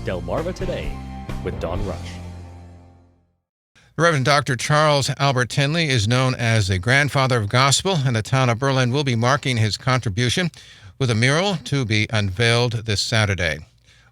Delmarva Today with Don Rush. The Reverend Dr. Charles Albert Tindley is known as the grandfather of gospel, and the town of Berlin will be marking his contribution with a mural to be unveiled this Saturday.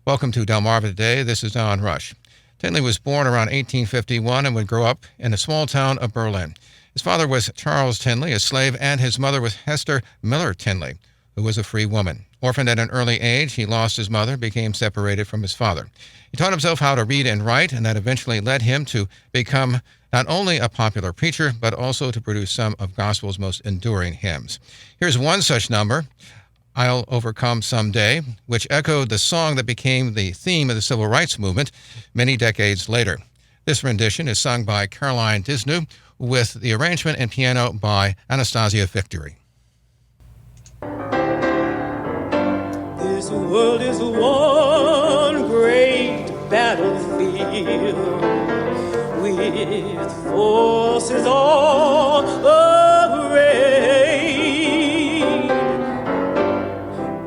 Welcome to Delmarva Today. This is Don Rush. Tindley was born around 1851 and would grow up in the small town of Berlin. His father was Charles Tindley, a slave, and his mother was Hester Miller Tindley, who was a free woman. Orphaned at an early age, he lost his mother, became separated from his father. He taught himself how to read and write, and that eventually led him to become not only a popular preacher, but also to produce some of gospel's most enduring hymns. Here's one such number, I'll Overcome Someday, which echoed the song that became the theme of the Civil Rights Movement many decades later. This rendition is sung by Caroline Disnew, with the arrangement and piano by Anastasia Victory. This world is one great battlefield with forces all arrayed.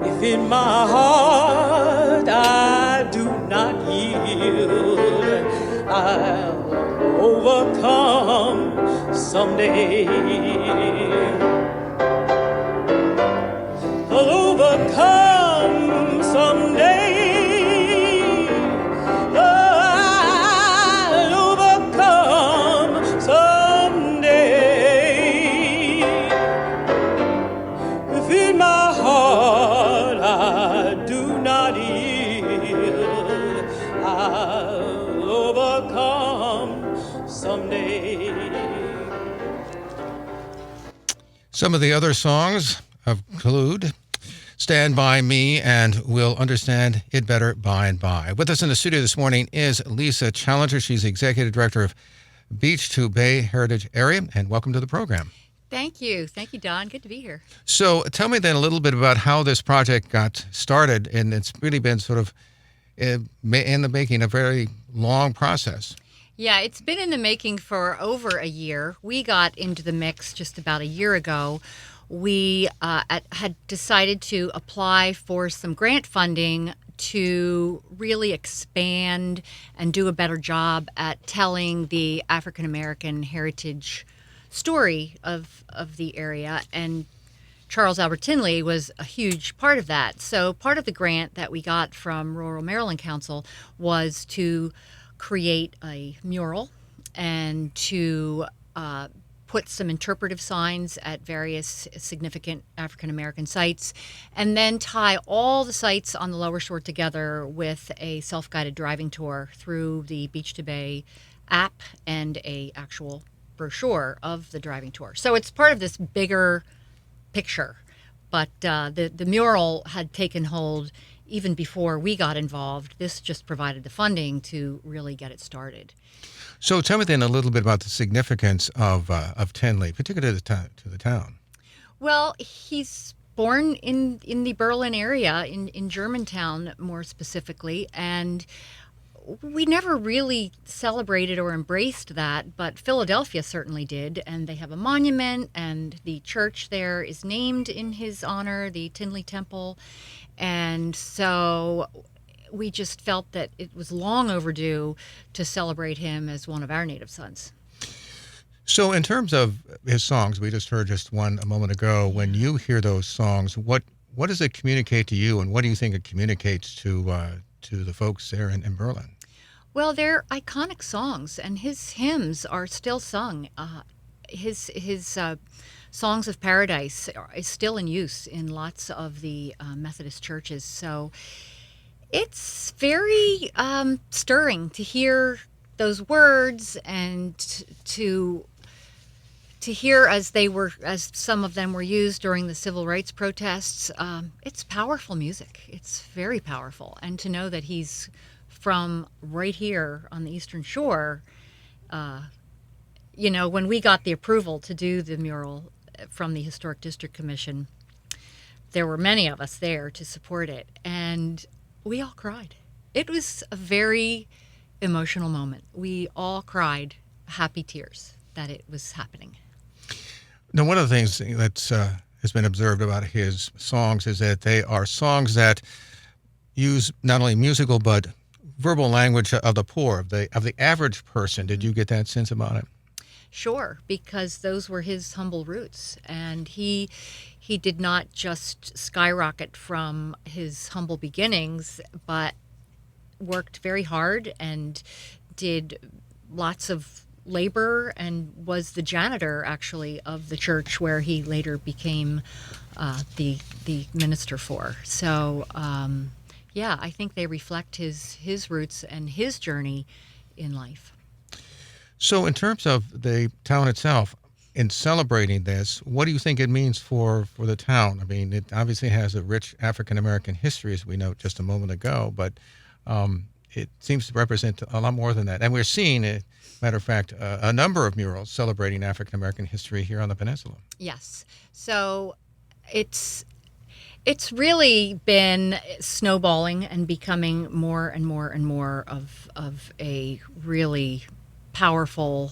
If in my heart I do not yield, I'll overcome someday. I'll overcome someday. I'll overcome someday. If in my heart I do not yield, I'll overcome someday. Some of the other songs include Stand By Me and We'll Understand It Better By and By. With us in the studio this morning is Lisa Challenger. She's the Executive Director of Beach to Bay Heritage Area, and welcome to the program. Thank you. Thank you, Don. Good to be here. So tell me then a little bit about how this project got started, and it's really been sort of in the making a very long process. Yeah, it's been in the making for over a year. We got into the mix just about a year ago. We had decided to apply for some grant funding to really expand and do a better job at telling the African American heritage story of the area. And Charles Albert Tindley was a huge part of that. So part of the grant that we got from Rural Maryland Council was to create a mural and to put some interpretive signs at various significant African American sites, and then tie all the sites on the Lower Shore together with a self-guided driving tour through the Beach to Bay app and a actual brochure of the driving tour. So it's part of this bigger picture, but the mural had taken hold even before we got involved. This just provided the funding to really get it started. So tell me then a little bit about the significance of Tindley, particularly to the town. Well, he's born in the Berlin area, in Germantown more specifically, and we never really celebrated or embraced that, but Philadelphia certainly did, and they have a monument, and the church there is named in his honor, the Tindley Temple. And so we just felt that it was long overdue to celebrate him as one of our native sons. So in terms of his songs, we just heard just one a moment ago. When you hear those songs, what does it communicate to you, and what do you think it communicates to the folks there in Berlin? Well, they're iconic songs, and his hymns are still sung. His Songs of Paradise is still in use in lots of the Methodist churches. So it's very stirring to hear those words and to hear as some of them were used during the civil rights protests. It's powerful music. It's very powerful. And to know that he's from right here on the Eastern Shore, when we got the approval to do the mural from the Historic District Commission, there were many of us there to support it, and we all cried. It was a very emotional moment. We all cried happy tears that it was happening. Now, one of the things that's has been observed about his songs is that they are songs that use not only musical but verbal language of the poor, of the average person. Did you get that sense about it? Sure, because those were his humble roots, and he did not just skyrocket from his humble beginnings, but worked very hard and did lots of labor and was the janitor actually of the church where he later became the minister for. So yeah, I think they reflect his roots and his journey in life. So in terms of the town itself, in celebrating this, what do you think it means for the town? I mean, it obviously has a rich African-American history, as we noted just a moment ago, but it seems to represent a lot more than that. And we're seeing, matter of fact, a number of murals celebrating African-American history here on the peninsula. Yes. So it's really been snowballing and becoming more and more and more of a really powerful,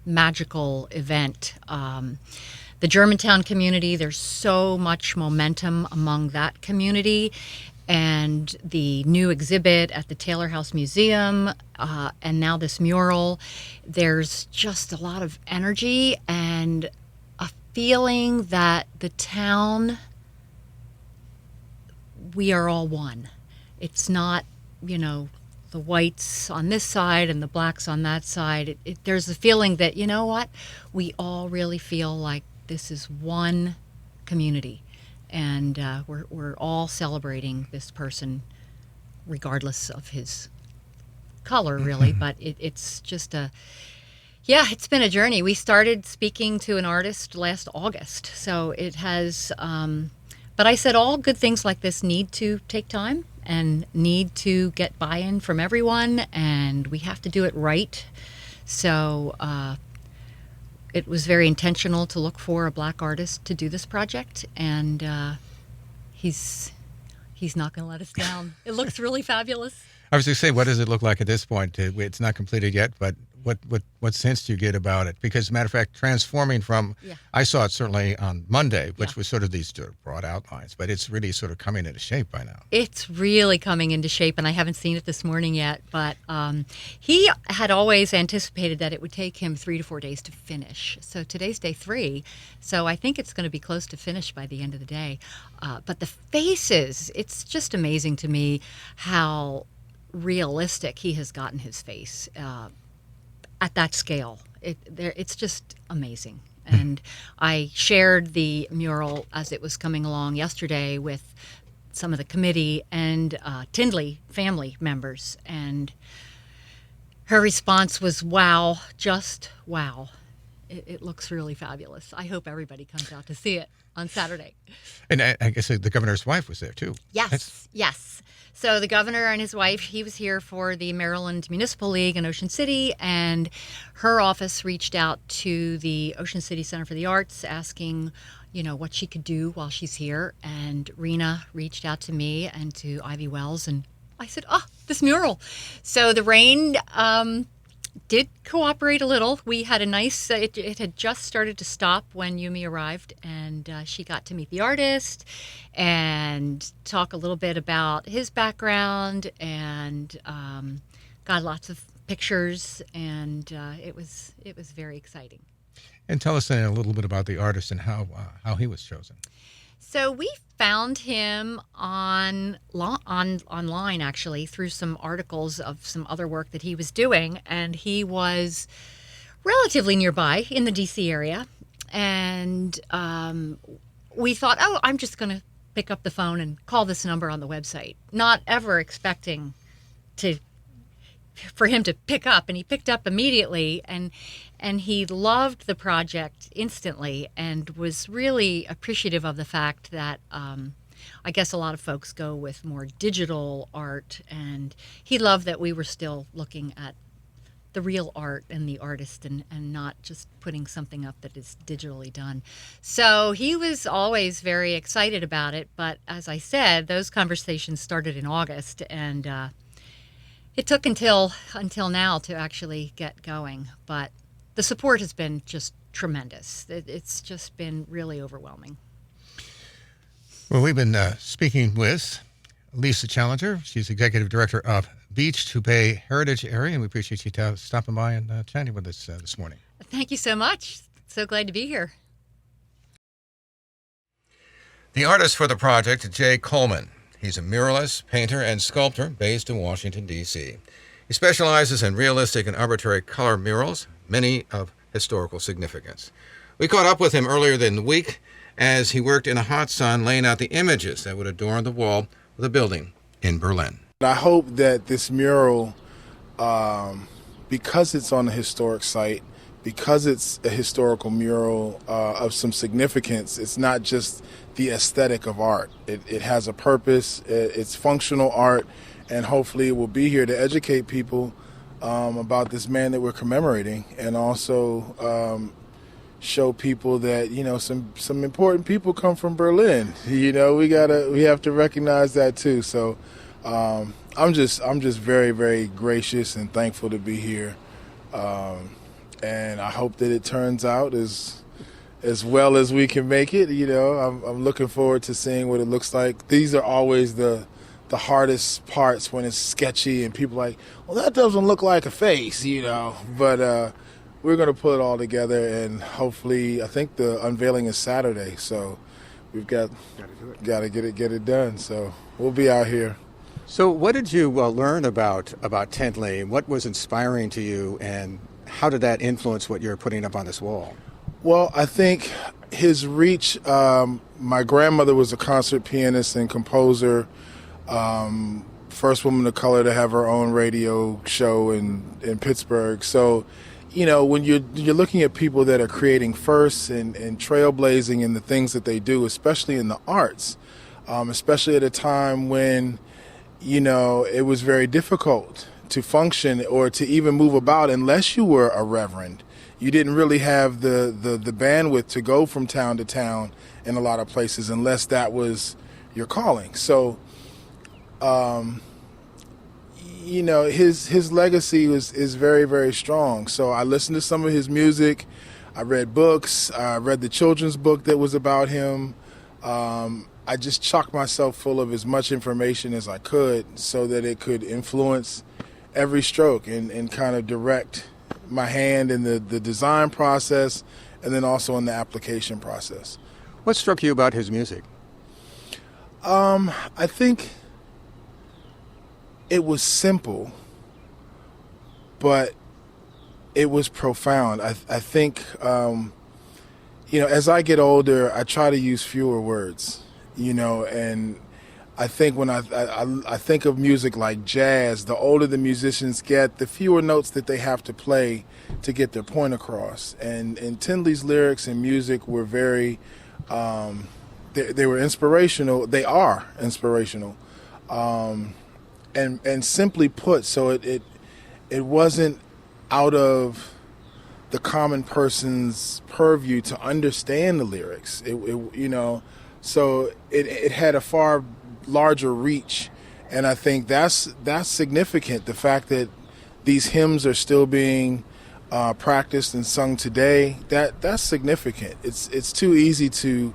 magical event. The Germantown community, there's so much momentum among that community. And the new exhibit at the Taylor House Museum, and now this mural, there's just a lot of energy and a feeling that the town, we are all one. It's not, the whites on this side and the blacks on that side. There's a feeling that, you know what, we all really feel like this is one community. And we're all celebrating this person regardless of his color, really. But it's just it's been a journey. We started speaking to an artist last August. So it has, but I said all good things like this need to take time and need to get buy-in from everyone, and we have to do it right. So it was very intentional to look for a black artist to do this project, and he's not going to let us down. It looks really fabulous. I was going to say, what does it look like at this point? It's not completed yet, but what sense do you get about it? Because, as a matter of fact, transforming from, I saw it certainly on Monday, which was sort of these broad outlines, but it's really sort of coming into shape by now. It's really coming into shape, and I haven't seen it this morning yet, but he had always anticipated that it would take him 3 to 4 days to finish. So today's day 3, so I think it's going to be close to finish by the end of the day. But the faces, it's just amazing to me how realistic he has gotten his face at that scale. It's just amazing. And I shared the mural as it was coming along yesterday with some of the committee and Tindley family members, and her response was, wow, just wow. It looks really fabulous. I hope everybody comes out to see it on Saturday. And I guess the governor's wife was there too. Yes, yes. So the governor and his wife, he was here for the Maryland Municipal League in Ocean City, and her office reached out to the Ocean City Center for the Arts asking, what she could do while she's here. And Rena reached out to me and to Ivy Wells, and I said, this mural. So the rain did cooperate a little. We had a nice, it had just started to stop when Yumi arrived, and she got to meet the artist and talk a little bit about his background, and got lots of pictures, and it was very exciting. And tell us then a little bit about the artist and how he was chosen. So we found him online, actually, through some articles of some other work that he was doing, and he was relatively nearby in the D.C. area. And we thought, I'm just going to pick up the phone and call this number on the website, not ever expecting for him to pick up. And he picked up immediately, and he loved the project instantly and was really appreciative of the fact that I guess a lot of folks go with more digital art, and he loved that we were still looking at the real art and the artist, and not just putting something up that is digitally done. So he was always very excited about it, but as I said, those conversations started in August, and it took until now to actually get going, but the support has been just tremendous. It's just been really overwhelming. Well, we've been speaking with Lisa Challenger. She's executive director of Beach to Bay Heritage Area, and we appreciate you stopping by and chatting with us this morning. Thank you so much. So glad to be here. The artist for the project, Jay Coleman. He's a muralist, painter, and sculptor based in Washington, D.C. He specializes in realistic and arbitrary color murals, many of historical significance. We caught up with him earlier in the week as he worked in the hot sun laying out the images that would adorn the wall of the building in Berlin. I hope that this mural, because it's on a historic site, because it's a historical mural of some significance, it's not just the aesthetic of art. It has a purpose, it's functional art, and hopefully it will be here to educate people about this man that we're commemorating, and also show people that, you know, some important people come from Berlin. You know, we have to recognize that too. So I'm just very, very gracious and thankful to be here. And I hope that it turns out as well as we can make it. You know, I'm looking forward to seeing what it looks like. These are always the hardest parts when it's sketchy and people are like, well, that doesn't look like a face, you know. But we're going to put it all together, and hopefully, I think the unveiling is Saturday, so we've got to get it done. So we'll be out here. So what did you learn about Tindley? What was inspiring to you, and how did that influence what you're putting up on this wall? Well, I think his reach, my grandmother was a concert pianist and composer, first woman of color to have her own radio show in Pittsburgh. So, you know, when you're looking at people that are creating first and trailblazing in the things that they do, especially in the arts, especially at a time when, you know, it was very difficult to function or to even move about unless you were a reverend. You didn't really have the bandwidth to go from town to town in a lot of places unless that was your calling. So, you know, his legacy is very, very strong. So I listened to some of his music. I read books. I read the children's book that was about him. I just chocked myself full of as much information as I could so that it could influence every stroke and kind of direct my hand in the design process and then also in the application process. What struck you about his music? I think it was simple, but it was profound. I think, you know, as I get older, I try to use fewer words, you know, and I think when I think of music like jazz, the older the musicians get, the fewer notes that they have to play to get their point across. And Tindley's lyrics and music were very, they were inspirational. They are inspirational. And simply put, so it wasn't out of the common person's purview to understand the lyrics. It you know, so it had a far larger reach, and I think that's significant. The fact that these hymns are still being practiced and sung today, that's significant. It's too easy to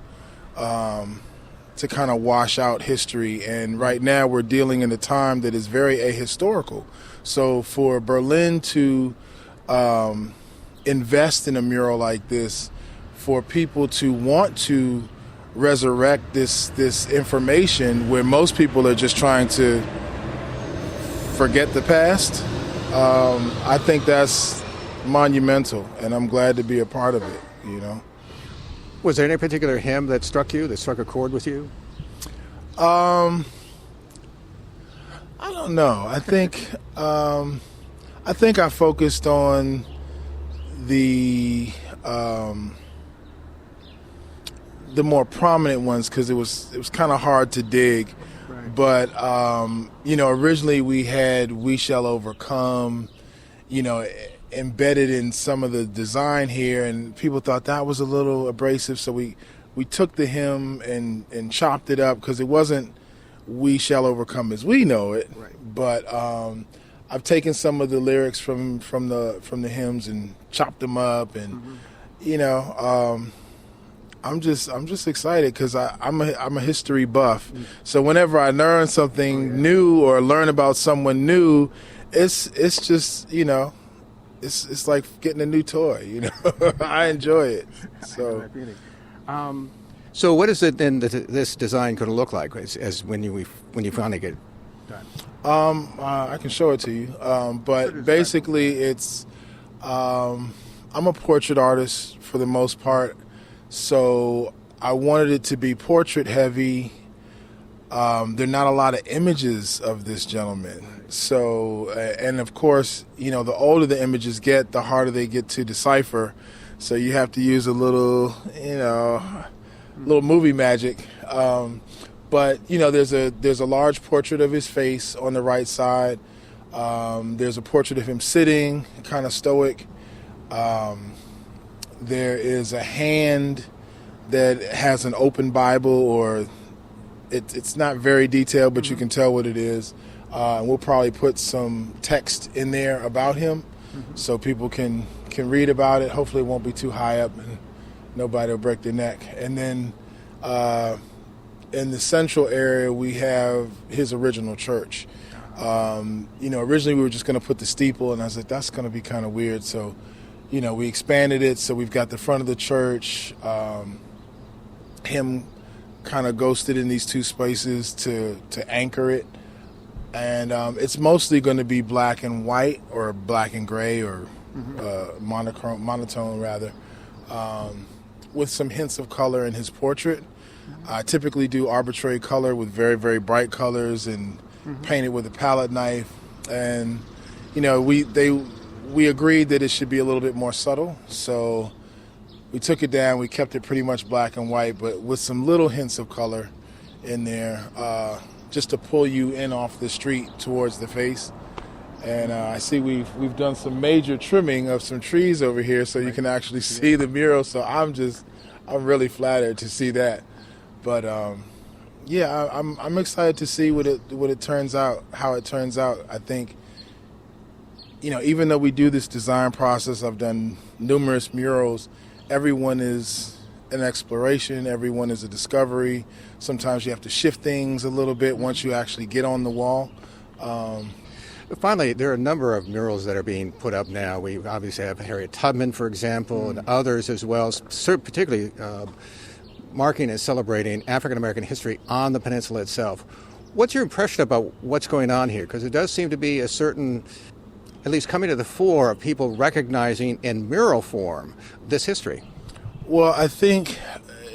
kind of wash out history, and right now we're dealing in a time that is very ahistorical. So for Berlin to invest in a mural like this, for people to want to resurrect this information where most people are just trying to forget the past, I think that's monumental, and I'm glad to be a part of it, you know. Was there any particular hymn that struck you, that struck a chord with you? I don't know. I think I focused on the more prominent ones because it was kind of hard to dig. Right. But you know, originally we had "We Shall Overcome," you know, embedded in some of the design here, and people thought that was a little abrasive, so we took the hymn and chopped it up because it wasn't "We Shall Overcome as we know it." Right. But I've taken some of the lyrics from the hymns and chopped them up, and you know, I'm just excited because I'm a history buff. So whenever I learn something new or learn about someone new, it's just it's like getting a new toy. I enjoy it. So. So what is it then that this design going to look like as when you finally get it done? I can show it to you. But basically, it's I'm a portrait artist for the most part, so I wanted it to be portrait heavy. There are not a lot of images of this gentleman. So, and of course, the older the images get, the harder they get to decipher. So you have to use a little, little movie magic. But there's a large portrait of his face on the right side. There's a portrait of him sitting, kind of stoic. There is a hand that has an open Bible, or it's not very detailed, but you can tell what it is. We'll probably put some text in there about him, so people can read about it. Hopefully it won't be too high up and nobody will break their neck. And then in the central area, we have his original church. Originally we were just going to put the steeple, and I was like, that's going to be kind of weird. So, we expanded it. So we've got the front of the church, him kind of ghosted in these two spaces to anchor it. And it's mostly going to be black and white, or black and gray, or monotone rather, with some hints of color in his portrait. I typically do arbitrary color with very, very bright colors and paint it with a palette knife. And we agreed that it should be a little bit more subtle, so we took it down. We kept it pretty much black and white, but with some little hints of color in there, just to pull you in off the street towards the face. And I see we've done some major trimming of some trees over here, so you can actually see the mural. So I'm really flattered to see that. But I'm excited to see what it turns out, how it turns out. I think, even though we do this design process, I've done numerous murals. Everyone is an exploration. Everyone is a discovery. Sometimes you have to shift things a little bit once you actually get on the wall. Finally, there are a number of murals that are being put up now. We obviously have Harriet Tubman, for example, and others as well, particularly marking and celebrating African-American history on the peninsula itself. What's your impression about what's going on here? Because it does seem to be a certain, at least coming to the fore, of people recognizing in mural form this history. Well, I think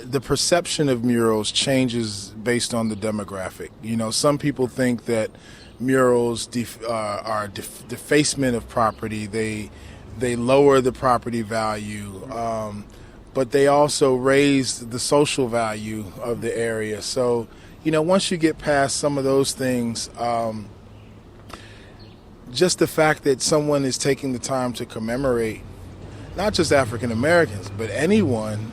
the perception of murals changes based on the demographic. Some people think that murals are defacement of property. They lower the property value, but they also raise the social value of the area. So, once you get past some of those things, just the fact that someone is taking the time to commemorate not just African Americans, but anyone,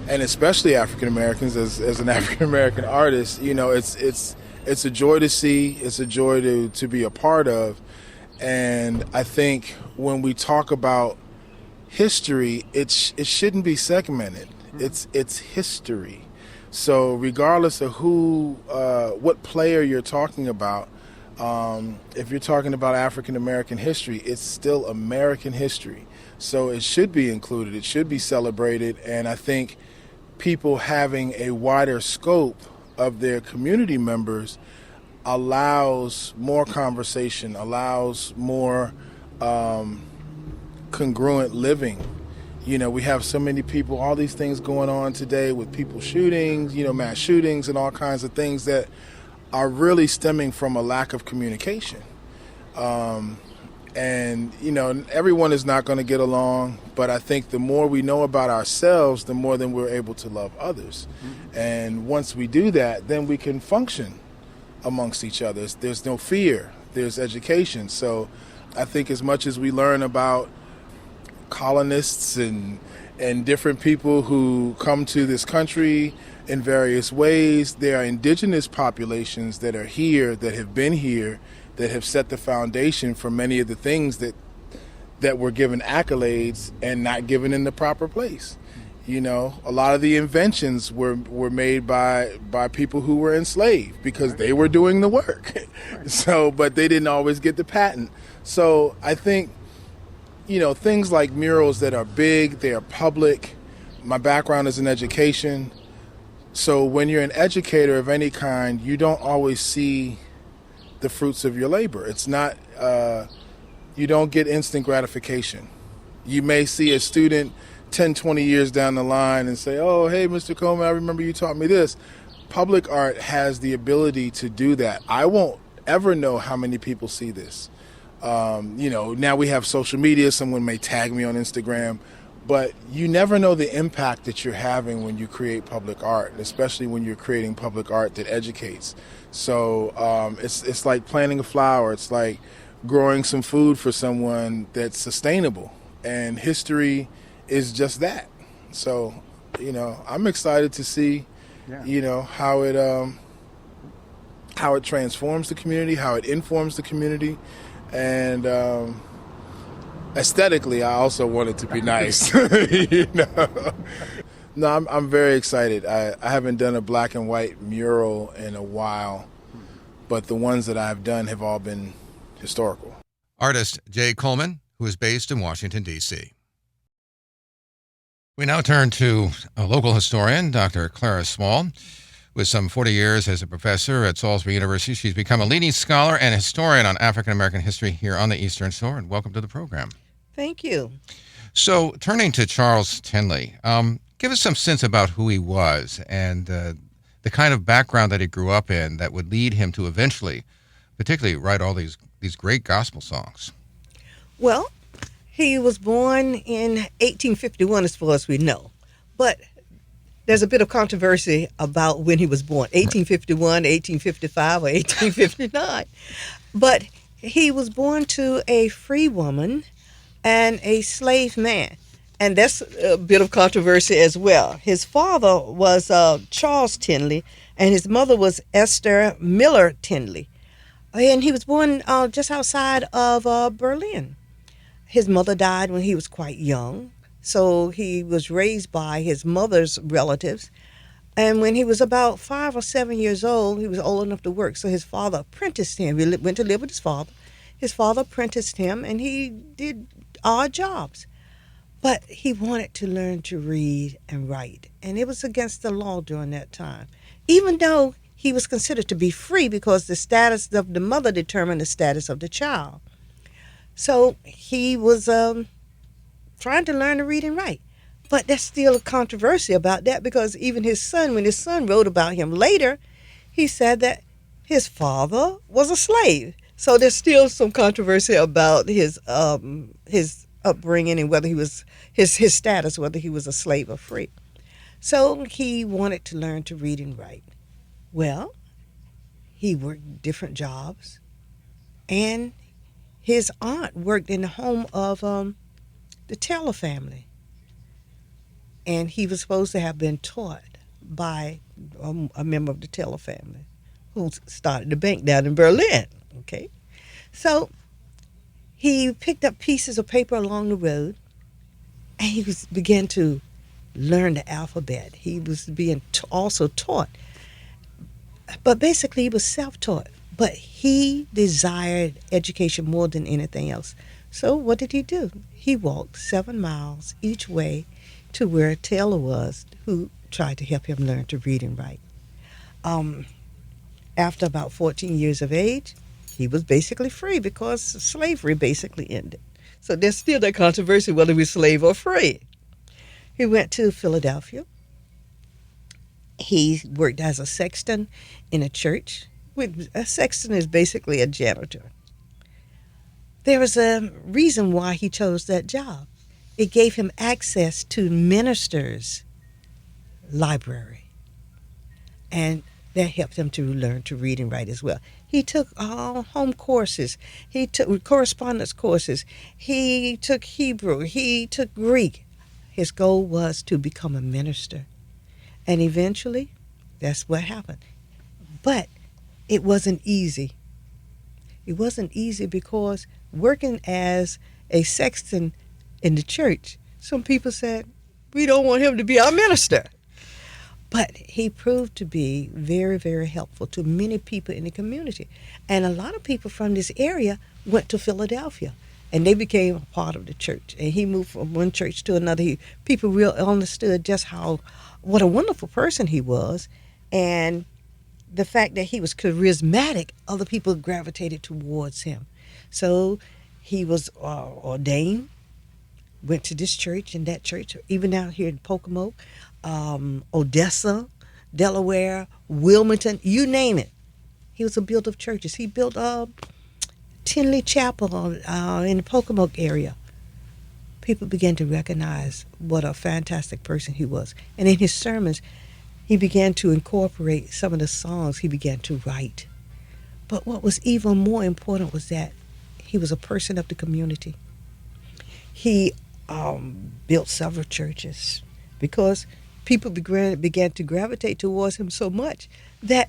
and especially African Americans, as an African American artist, it's a joy to see. It's a joy to be a part of. And I think when we talk about history, it shouldn't be segmented. It's history. So regardless of what player you're talking about, if you're talking about African American history, it's still American history. So it should be included. It should be celebrated. And I think people having a wider scope of their community members allows more conversation, allows more congruent living. We have so many people, all these things going on today with people shootings, mass shootings and all kinds of things that are really stemming from a lack of communication. And everyone is not going to get along, but I think the more we know about ourselves, the more then we're able to love others. And once we do that, then we can function amongst each other. There's no fear, there's education. So I think as much as we learn about colonists and different people who come to this country in various ways, there are indigenous populations that are here, that have been here, that have set the foundation for many of the things that were given accolades and not given in the proper place. You know, a lot of the inventions were made by people who were enslaved because they were doing the work. So, but they didn't always get the patent. So I think, you know, things like murals that are big, they are public. My background is in education. So when you're an educator of any kind, you don't always see the fruits of your labor. It's not, you don't get instant gratification. You may see a student 10, 20 years down the line and say, oh, hey, Mr. Coleman, I remember you taught me this. Public art has the ability to do that. I won't ever know how many people see this. You know, now we have social media. Someone may tag me on Instagram. But you never know the impact that you're having when you create public art, especially when you're creating public art that educates. So it's like planting a flower. It's like growing some food for someone that's sustainable. And history is just that. So, you know, I'm excited to see, you know, how it transforms the community, how it informs the community, and aesthetically, I also want it to be nice. You know, no, I'm very excited. I haven't done a black and white mural in a while, but the ones that I've done have all been historical. Artist Jay Coleman, who is based in Washington, D.C. We now turn to a local historian, Dr. Clara Small. With some 40 years as a professor at Salisbury University, she's become a leading scholar and historian on African-American history here on the Eastern Shore, and welcome to the program. Thank you. So, turning to Charles Tindley, give us some sense about who he was and the kind of background that he grew up in that would lead him to eventually, particularly, write all these great gospel songs. Well, he was born in 1851, as far as we know, but there's a bit of controversy about when he was born, 1851, 1855, or 1859. But he was born to a free woman and a slave man. And that's a bit of controversy as well. His father was Charles Tindley, and his mother was Esther Miller Tindley. And he was born just outside of Berlin. His mother died when he was quite young, so he was raised by his mother's relatives. And when he was about 5 or 7 years old, he was old enough to work, so his father apprenticed him. He went to live with his father. His father apprenticed him, and he did odd jobs. But he wanted to learn to read and write, and it was against the law during that time, even though he was considered to be free because the status of the mother determined the status of the child. So he was trying to learn to read and write. But there's still a controversy about that because even his son, when his son wrote about him later, he said that his father was a slave. So there's still some controversy about his upbringing and whether he was his status, whether he was a slave or free. So he wanted to learn to read and write. Well, he worked different jobs, and his aunt worked in the home of the Taylor family, and he was supposed to have been taught by a member of the Taylor family who started the bank down in Berlin. Okay, so he picked up pieces of paper along the road, and he began to learn the alphabet. He was being also taught, but basically he was self-taught. But he desired education more than anything else. So what did he do? He walked 7 miles each way to where Taylor was, who tried to help him learn to read and write. After about 14 years of age, he was basically free because slavery basically ended. So there's still that controversy whether we're slave or free. He went to Philadelphia. He worked as a sexton in a church. A sexton is basically a janitor. There was a reason why he chose that job. It gave him access to ministers' library, and that helped him to learn to read and write as well. He took home courses. He took correspondence courses. He took Hebrew. He took Greek. His goal was to become a minister, and eventually, that's what happened. But it wasn't easy. It wasn't easy because working as a sexton in the church, some people said, We don't want him to be our minister. But he proved to be very, very helpful to many people in the community. And a lot of people from this area went to Philadelphia, and they became a part of the church. And he moved from one church to another. People really understood just what a wonderful person he was. And the fact that he was charismatic, other people gravitated towards him. So he was ordained, went to this church and that church, even out here in Pocomoke, Odessa, Delaware, Wilmington, you name it. He was a builder of churches. He built Tindley Chapel in the Pocomoke area. People began to recognize what a fantastic person he was. And in his sermons, he began to incorporate some of the songs he began to write. But what was even more important was that he was a person of the community. He built several churches because people began to gravitate towards him so much that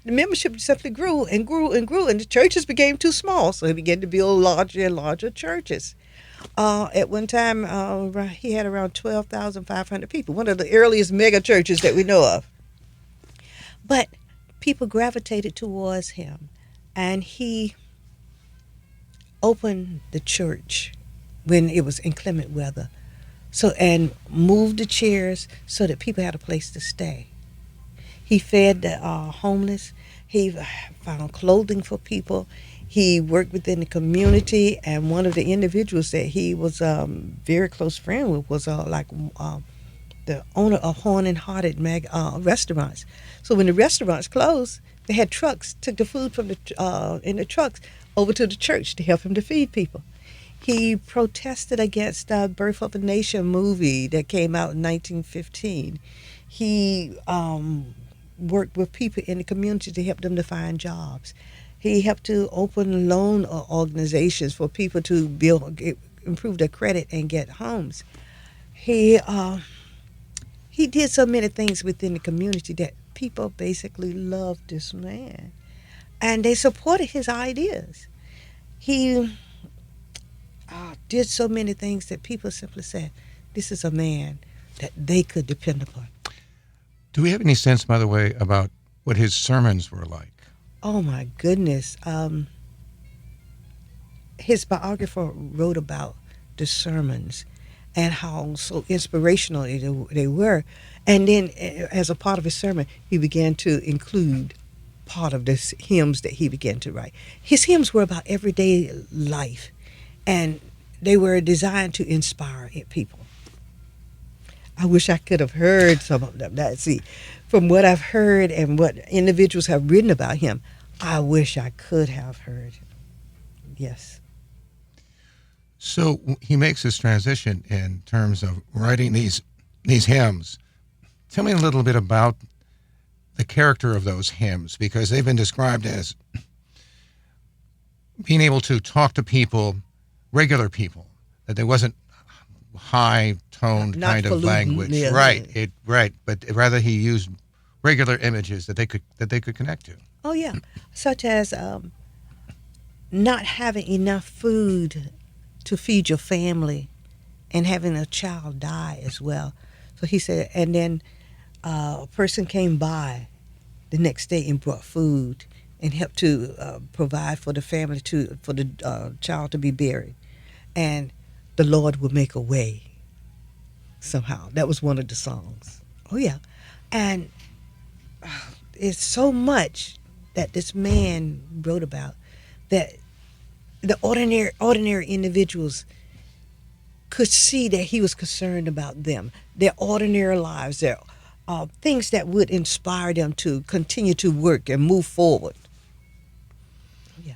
the membership simply grew and grew and grew, and the churches became too small, so he began to build larger and larger churches. At one time, he had around 12,500 people, one of the earliest mega churches that we know of. But people gravitated towards him, and he opened the church when it was inclement weather, and moved the chairs so that people had a place to stay. He fed the homeless. He found clothing for people. He worked within the community, and one of the individuals that he was very close friend with was the owner of Horn and Hearted restaurants. So when the restaurants closed, they had trucks, took the food from in the trucks over to the church to help him to feed people. He protested against the Birth of a Nation movie that came out in 1915. He worked with people in the community to help them to find jobs. He helped to open loan organizations for people to improve their credit and get homes. He did so many things within the community that people basically loved this man, and they supported his ideas. He did so many things that people simply said, this is a man that they could depend upon. Do we have any sense, by the way, about what his sermons were like? Oh, my goodness. His biographer wrote about the sermons and how so inspirational they were. And then as a part of his sermon, he began to include part of the hymns that he began to write. His hymns were about everyday life, and they were designed to inspire people. I wish I could have heard some of them. From what I've heard and what individuals have written about him, I wish I could have heard. Yes. So he makes this transition in terms of writing these hymns. Tell me a little bit about the character of those hymns, because they've been described as being able to talk to people, regular people, that there wasn't high-toned kind of language. Yeah. Right, but rather he used regular images that they could connect to. Oh, yeah, such as not having enough food to feed your family and having a child die as well. So he said, and then a person came by the next day and brought food and helped to provide for the family for the child to be buried. And the Lord would make a way somehow. That was one of the songs. Oh, yeah. And it's so much that this man wrote about that the ordinary individuals could see that he was concerned about them, their ordinary lives, their things that would inspire them to continue to work and move forward. Yeah.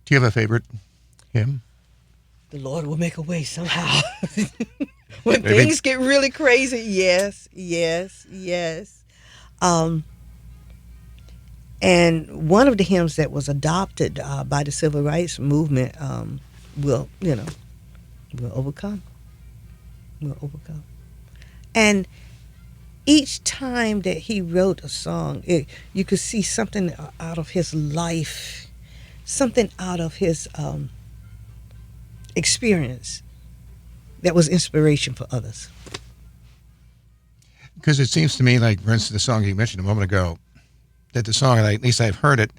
Do you have a favorite hymn? The Lord will make a way somehow. When things get really crazy, yes. And one of the hymns that was adopted by the civil rights movement will overcome. We'll overcome. And each time that he wrote a song, you could see something out of his life, something out of his experience that was inspiration for others. Because it seems to me like, for instance, the song you mentioned a moment ago, that the song, at least I've heard it,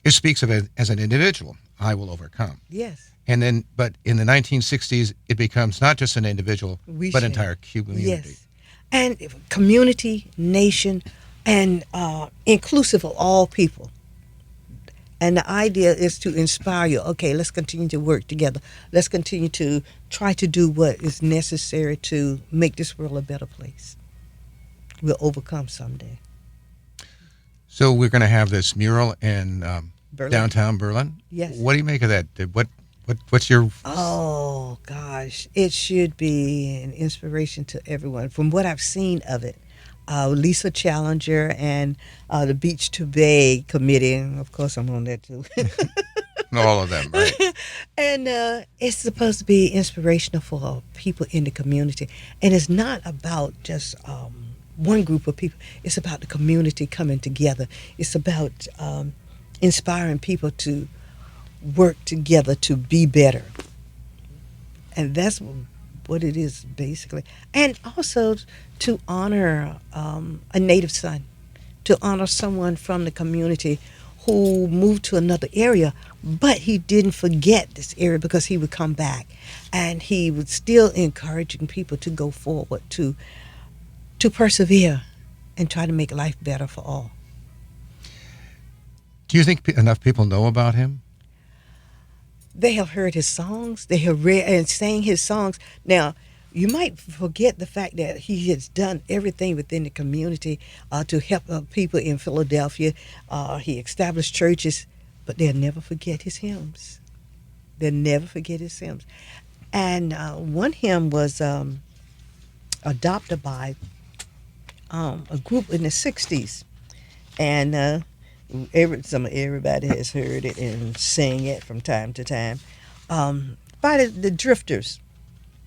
it speaks of it as an individual. I will overcome. Yes. And then, but in the 1960s, it becomes not just an individual, We but share. entire community. Yes. And community, nation, and inclusive of all people. And the idea is to inspire you. Okay, let's continue to work together. Let's continue to try to do what is necessary to make this world a better place. We'll overcome someday. So we're going to have this mural in Berlin. downtown Berlin. Yes. What do you make of that? What's your? Oh, gosh. It should be an inspiration to everyone. From what I've seen of it, Lisa Challenger and the Beach to Bay Committee, and of course I'm on that too. All of them, right? And it's supposed to be inspirational for people in the community. And it's not about just one group of people. It's about the community coming together. It's about inspiring people to work together to be better. And that's what it is, basically. And also to honor a native son, to honor someone from the community who moved to another area, but he didn't forget this area because he would come back. And he was still encouraging people to go forward, to persevere and try to make life better for all. Do you think enough people know about him? They have heard his songs. They have read and sang his songs. Now, you might forget the fact that he has done everything within the community to help people in Philadelphia. He established churches, but they'll never forget his hymns. They'll never forget his hymns. And one hymn was adopted by a group in the 60s. And everybody has heard it and sing it from time to time. By the Drifters.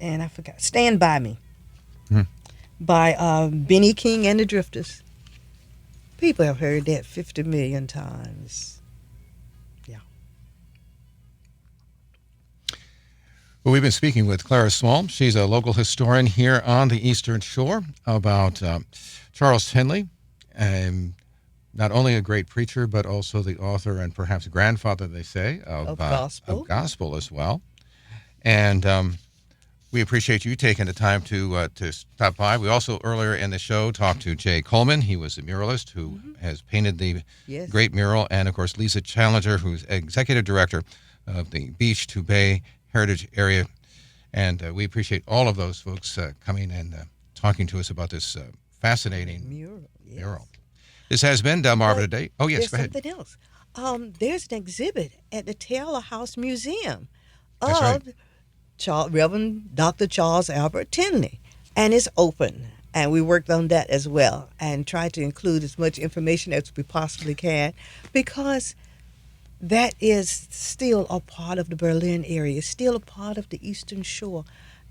And I forgot, Stand By Me, by Benny King and the Drifters. People have heard that 50 million times. Yeah. Well, we've been speaking with Clara Small. She's a local historian here on the Eastern Shore about Charles Tindley, not only a great preacher, but also the author and perhaps grandfather, they say, of gospel as well. And we appreciate you taking the time to stop by. We also, earlier in the show, talked to Jay Coleman. He was the muralist who has painted the great mural. And, of course, Lisa Challenger, who's executive director of the Beach to Bay Heritage Area. And we appreciate all of those folks coming and talking to us about this fascinating mural. This has been Delmarva Today. Oh, yes, go ahead. Something else. There's an exhibit at the Taylor House Museum That's right. Reverend Dr. Charles Albert Tindley, and it's open. And we worked on that as well and tried to include as much information as we possibly can, because that is still a part of the Berlin area, still a part of the Eastern Shore,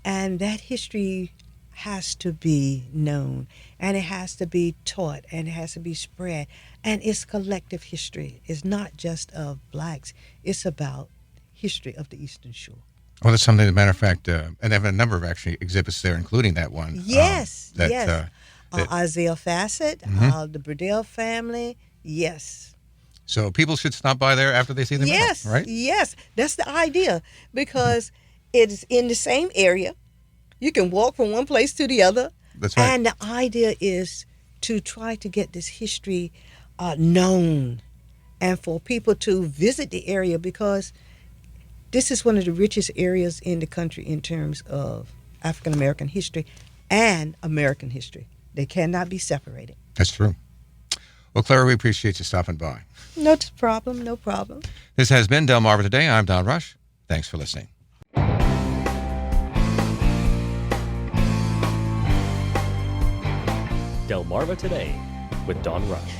and that history has to be known, and it has to be taught, and it has to be spread. And it's collective history. It's not just of blacks. It's about history of the Eastern Shore. Well, that's something, as a matter of fact, and they have a number of actually exhibits there, including that one. Yes, that, yes. that- Isaiah Fassett, the Burdell family, yes. So people should stop by there after they see the mural, right? Yes, that's the idea, because it's in the same area. You can walk from one place to the other. That's right. And the idea is to try to get this history known, and for people to visit the area, because this is one of the richest areas in the country in terms of African American history and American history. They cannot be separated. That's true. Well, Clara, we appreciate you stopping by. No problem, no problem. This has been Delmarva Today. I'm Don Rush. Thanks for listening. Delmarva Today with Don Rush.